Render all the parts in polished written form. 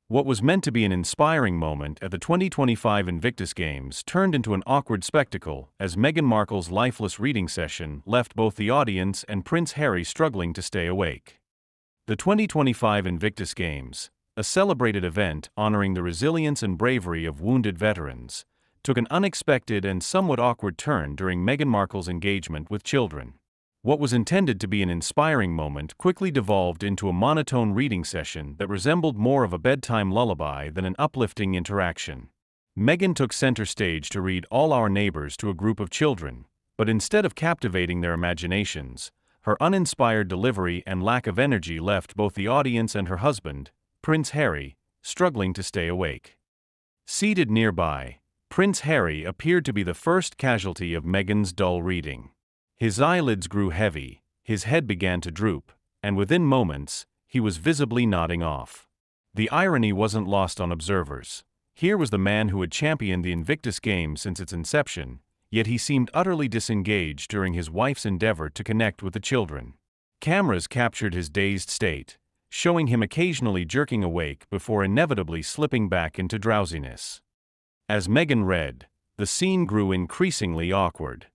What was meant to be an inspiring moment at the 2025 Invictus Games turned into an awkward spectacle as Meghan Markle's lifeless reading session left both the audience and Prince Harry struggling to stay awake. The 2025 Invictus Games, a celebrated event honoring the resilience and bravery of wounded veterans, took an unexpected and somewhat awkward turn during Meghan Markle's engagement with children. What was intended to be an inspiring moment quickly devolved into a monotone reading session that resembled more of a bedtime lullaby than an uplifting interaction. Meghan took center stage to read All Our Neighbors to a group of children, but instead of captivating their imaginations, her uninspired delivery and lack of energy left both the audience and her husband, Prince Harry, struggling to stay awake. Seated nearby, Prince Harry appeared to be the first casualty of Meghan's dull reading. His eyelids grew heavy, his head began to droop, and within moments, he was visibly nodding off. The irony wasn't lost on observers. Here was the man who had championed the Invictus Games since its inception, yet he seemed utterly disengaged during his wife's endeavor to connect with the children. Cameras captured his dazed state, showing him occasionally jerking awake before inevitably slipping back into drowsiness. As Meghan read, the scene grew increasingly awkward.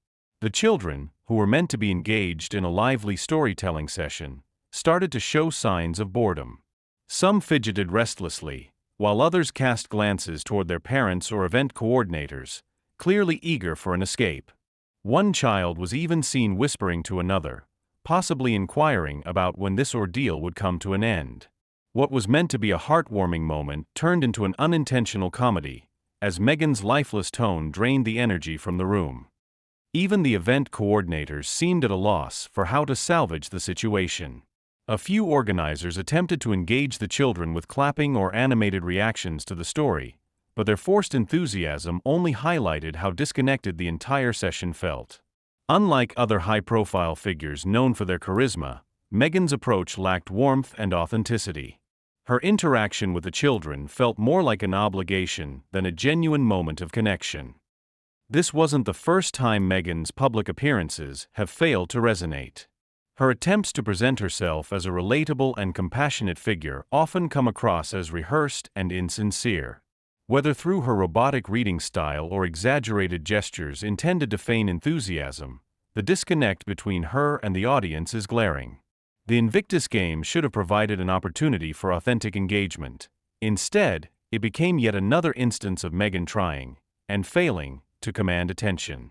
The children, who were meant to be engaged in a lively storytelling session, started to show signs of boredom. Some fidgeted restlessly, while others cast glances toward their parents or event coordinators, clearly eager for an escape. One child was even seen whispering to another, possibly inquiring about when this ordeal would come to an end. What was meant to be a heartwarming moment turned into an unintentional comedy, as Meghan's lifeless tone drained the energy from the room. Even the event coordinators seemed at a loss for how to salvage the situation. A few organizers attempted to engage the children with clapping or animated reactions to the story, but their forced enthusiasm only highlighted how disconnected the entire session felt. Unlike other high-profile figures known for their charisma, Meghan's approach lacked warmth and authenticity. Her interaction with the children felt more like an obligation than a genuine moment of connection. This wasn't the first time Meghan's public appearances have failed to resonate. Her attempts to present herself as a relatable and compassionate figure often come across as rehearsed and insincere. Whether through her robotic reading style or exaggerated gestures intended to feign enthusiasm, the disconnect between her and the audience is glaring. The Invictus Games should have provided an opportunity for authentic engagement. Instead, it became yet another instance of Meghan trying, and failing, to command attention.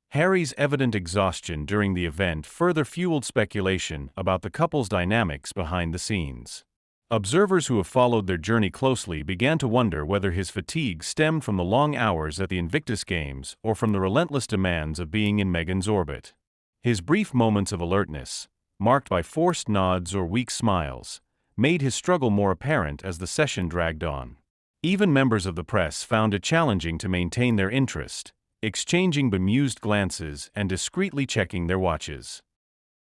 Harry's evident exhaustion during the event further fueled speculation about the couple's dynamics behind the scenes. Observers who have followed their journey closely began to wonder whether his fatigue stemmed from the long hours at the Invictus Games or from the relentless demands of being in Meghan's orbit. His brief moments of alertness, marked by forced nods or weak smiles, made his struggle more apparent as the session dragged on. Even members of the press found it challenging to maintain their interest, exchanging bemused glances and discreetly checking their watches.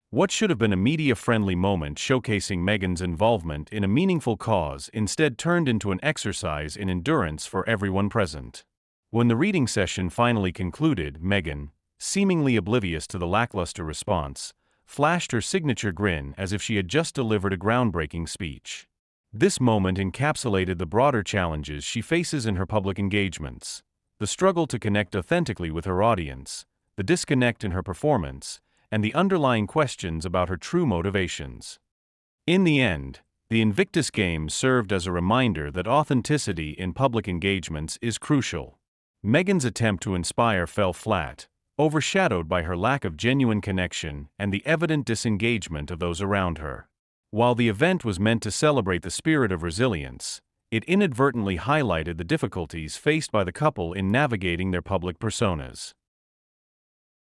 What should have been a media-friendly moment showcasing Meghan's involvement in a meaningful cause instead turned into an exercise in endurance for everyone present. When the reading session finally concluded, Meghan, seemingly oblivious to the lackluster response, flashed her signature grin as if she had just delivered a groundbreaking speech. This moment encapsulated the broader challenges she faces in her public engagements: the struggle to connect authentically with her audience, the disconnect in her performance, and the underlying questions about her true motivations. In the end, the Invictus Games served as a reminder that authenticity in public engagements is crucial. Meghan's attempt to inspire fell flat, overshadowed by her lack of genuine connection and the evident disengagement of those around her. While the event was meant to celebrate the spirit of resilience, it inadvertently highlighted the difficulties faced by the couple in navigating their public personas.